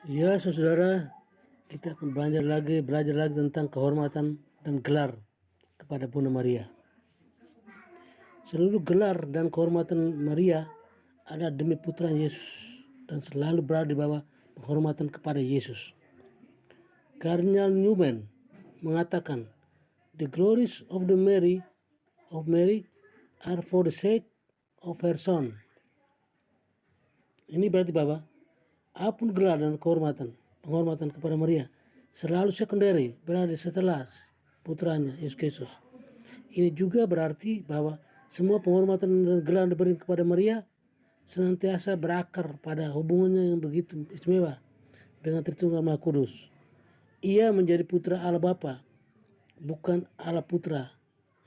Ya, saudara, kita akan belajar lagi tentang kehormatan dan gelar kepada Bunda Maria. Seluruh gelar dan kehormatan Maria ada demi putra Yesus dan selalu berada di bawah penghormatan kepada Yesus. Cardinal Newman mengatakan, "The glories of Mary are for the sake of her son." Ini berarti bahwa apapun gelar dan penghormatan kepada Maria selalu sekunderi, berada setelah putranya Yesus Kristus. Ini juga berarti bahwa semua penghormatan dan gelar yang diberikan kepada Maria senantiasa berakar pada hubungannya yang begitu istimewa dengan Tritunggal Maha Kudus. Ia menjadi putra Allah Bapa, bukan Allah Putra,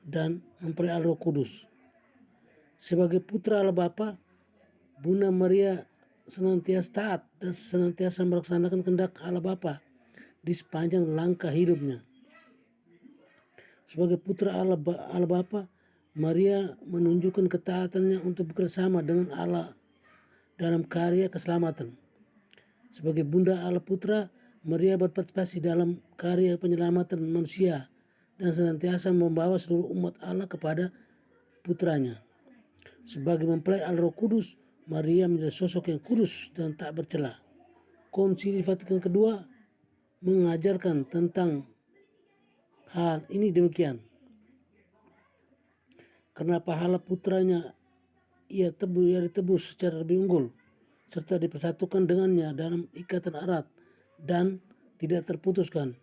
dan mempelai Allah Roh Kudus. Sebagai putra Allah Bapa, Bunda Maria senantiasa taat dan senantiasa melaksanakan kehendak Allah Bapa di sepanjang langkah hidupnya. Sebagai putra Allah Bapa, Maria menunjukkan ketaatannya untuk bekerjasama dengan Allah dalam karya keselamatan. Sebagai Bunda Allah Putra, Maria berpartisipasi dalam karya penyelamatan manusia dan senantiasa membawa seluruh umat Allah kepada putranya. Sebagai mempelai Allah Roh Kudus, Maria menjadi sosok yang kudus dan tak bercela. Konsili Vatikan II mengajarkan tentang hal ini demikian. Karena pahala putranya ia ditebus secara lebih unggul, serta dipersatukan dengannya dalam ikatan erat dan tidak terputuskan.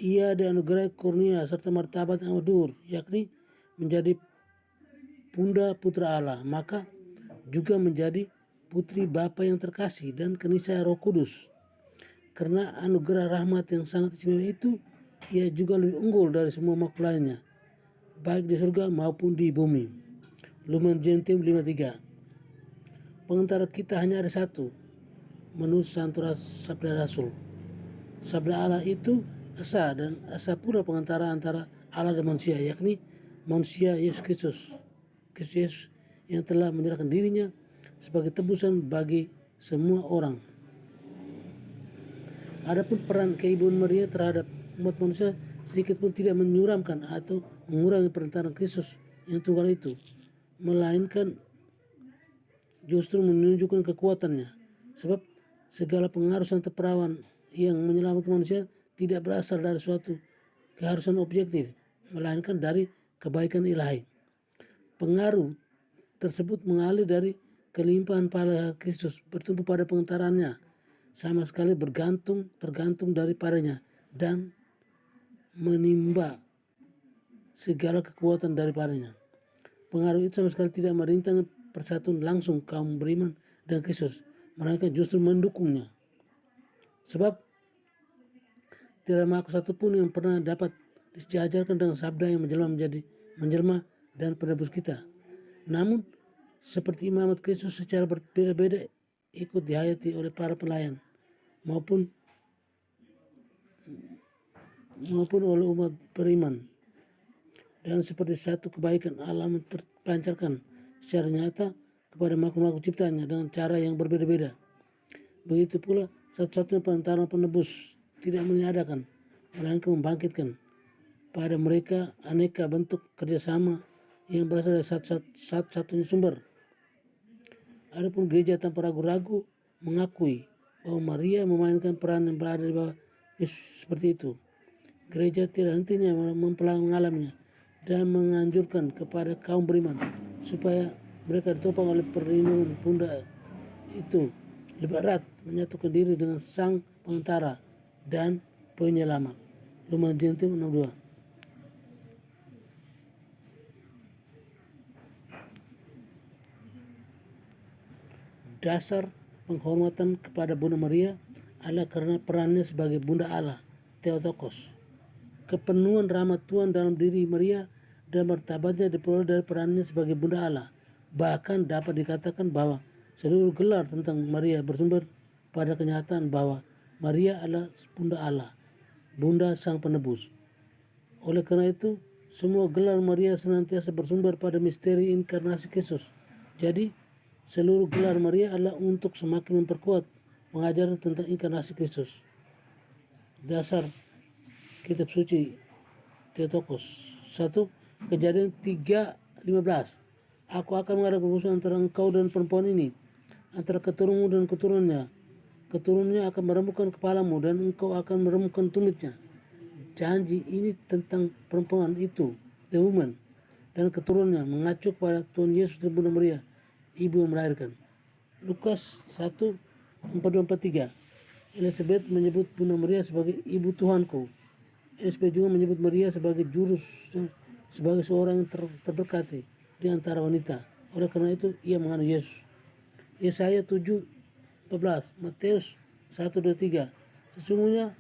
Ia dianugerahi kurnia serta martabat yang madur, yakni menjadi Bunda Putra Allah, maka juga menjadi putri Bapa yang terkasih dan keniscayaan Roh Kudus. Karena anugerah rahmat yang sangat istimewa itu, ia juga lebih unggul dari semua makhluk lainnya, baik di surga maupun di bumi. Lumen Gentium 53. Pengantara kita hanya ada satu, menurut Santo Sabda Rasul. Sabda Allah itu esa, dan esa pula pengantara antara Allah dan manusia, yakni manusia Yesus Kristus yang telah menyerahkan dirinya sebagai tebusan bagi semua orang. Adapun peran keibuan Maria terhadap umat manusia sedikit pun tidak menyuramkan atau mengurangi perintahan Kristus yang tunggal itu, melainkan justru menunjukkan kekuatannya. Sebab segala pengaruh serta perawan yang menyelamatkan manusia tidak berasal dari suatu keharusan objektif, melainkan dari kebaikan ilahi. Pengaruh tersebut mengalir dari kelimpahan pahala Kristus bertumbuh pada pengentarannya, sama sekali tergantung daripadanya, dan menimba segala kekuatan daripadanya. Pengaruh itu sama sekali tidak merintang persatuan langsung kaum beriman dan Kristus, melainkan justru mendukungnya. Sebab tidak makhluk satupun yang pernah dapat disejajarkan dengan sabda yang menjelma dan penebus kita. Namun seperti imamat Kristus secara berbeda-beda ikut dihayati oleh para pelayan maupun oleh umat beriman, dan seperti satu kebaikan Allah terpancarkan secara nyata kepada makhluk-makhluk ciptanya dengan cara yang berbeda-beda. Begitu pula satu-satunya perantara penebus tidak meniadakan, melainkan membangkitkan pada mereka aneka bentuk kerjasama yang berasal dari satu-satunya sumber. Adapun gereja tanpa ragu-ragu mengakui bahwa Maria memainkan peran yang berada di bawah Yesus seperti itu. Gereja tidak hentinya mengalaminya dan menganjurkan kepada kaum beriman supaya mereka ditopang oleh perlindungan Bunda itu lebih erat, menyatukan diri dengan Sang Pengantara dan Penyelamat. Lumen Gentium 62. Dasar penghormatan kepada Bunda Maria adalah karena perannya sebagai Bunda Allah, Theotokos. Kepenuhan rahmat Tuhan dalam diri Maria dan martabatnya diperoleh dari perannya sebagai Bunda Allah. Bahkan dapat dikatakan bahwa seluruh gelar tentang Maria bersumber pada kenyataan bahwa Maria adalah Bunda Allah, Bunda Sang Penebus. Oleh karena itu, semua gelar Maria senantiasa bersumber pada misteri inkarnasi Kristus. Jadi, seluruh gelar Maria adalah untuk semakin memperkuat pengajaran tentang inkarnasi Kristus. Dasar kitab suci Theotokos. 1. Kejadian 3:15. Aku akan mengadakan permusuhan antara engkau dan perempuan ini, antara keturunmu dan keturunannya. Keturunannya akan meremukkan kepalamu dan engkau akan meremukkan tumitnya. Janji ini tentang perempuan itu, the woman, dan keturunannya mengacu pada Tuhan Yesus dan Bunda Maria, ibu yang melahirkan. Lukas 1:42-43. Elizabeth menyebut Bunda Maria sebagai ibu Tuhanku. Elizabeth juga menyebut Maria sebagai sebagai seorang yang terberkati di antara wanita. Oleh karena itu ia mengandung Yesus. Yesaya 7:14, Matius 1:23. Sesungguhnya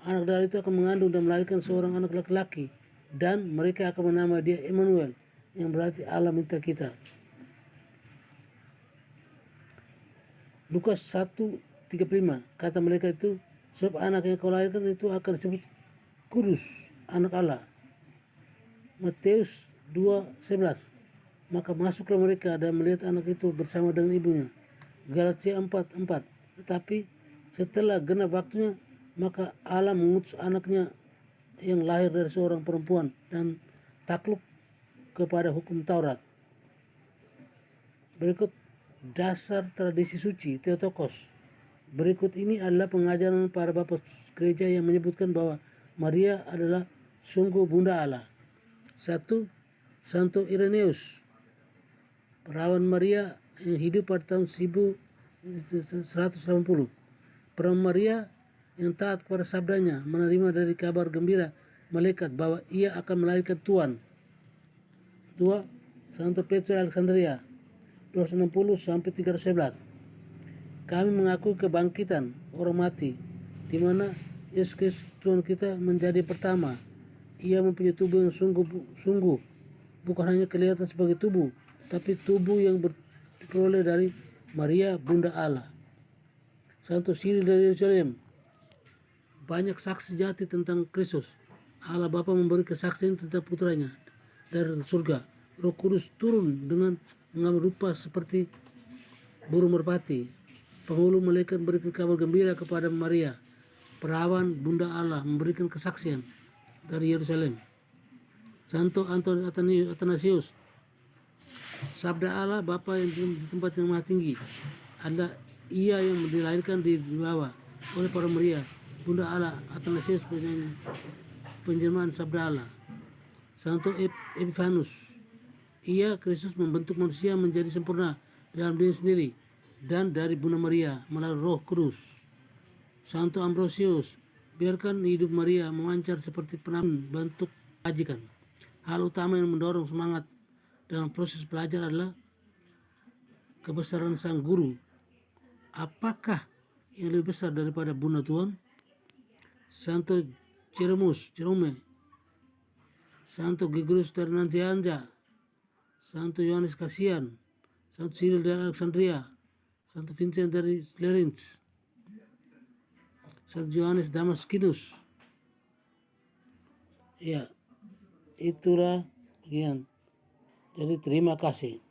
anak darah itu akan mengandung dan melahirkan seorang anak laki-laki, dan mereka akan menamai dia Emmanuel, yang berarti Allah minta kita. Lukas 1:35, kata mereka itu, sebab anak yang kau lahirkan itu akan disebut Kudus, anak Allah. Matius 2:11, maka masuklah mereka dan melihat anak itu bersama dengan ibunya. Galatia 4:4, tetapi setelah genap waktunya, maka Allah mengutus anaknya yang lahir dari seorang perempuan dan takluk kepada hukum Taurat. Berikut dasar tradisi suci Theotokos. Berikut ini adalah pengajaran para bapak gereja yang menyebutkan bahwa Maria adalah sungguh Bunda Allah. 1. Santo Irenaeus, perawan Maria yang hidup pada tahun 1180. Perawan Maria yang taat kepada sabdanya menerima dari kabar gembira malaikat bahwa ia akan melahirkan Tuhan. 2. Santo Petrus Alexandria 260-311. Kami mengakui kebangkitan orang mati, di mana Yesus Kristus Tuhan kita menjadi pertama. Ia mempunyai tubuh yang sungguh bukan hanya kelihatan sebagai tubuh, tapi tubuh yang diperoleh dari Maria Bunda Allah. Santo Cyril dari Yerusalem, banyak saksi jati tentang Kristus. Allah Bapa memberi kesaksian tentang putranya dari surga. Roh Kudus turun dengan mengambil rupa seperti burung merpati. Penghulu malaikat memberikan kabar gembira kepada Maria, perawan Bunda Allah, memberikan kesaksian dari Yerusalem. Santo Athanasius, sabda Allah Bapa yang di tempat yang maha tinggi, adalah ia yang dilahirkan di bawah oleh para Maria Bunda Allah. Athanasius penjemahan sabda Allah. Santo Epifanus, ia Kristus membentuk manusia menjadi sempurna dalam diri sendiri dan dari Bunda Maria melalui Roh Kudus. Santo Ambrosius, biarkan hidup Maria memancar seperti penamaan bentuk kebajikan. Hal utama yang mendorong semangat dalam proses belajar adalah kebesaran sang guru. Apakah yang lebih besar daripada Bunda Tuhan? Santo Jerome, Santo Gregorius dari Nazianza, Santo Yohanes Kasian, Santo Cyril dari Alexandria, Santo Vincent dari Lerins, Santo Yohanes Damaskinus. Ya, itulah bagian. Jadi terima kasih.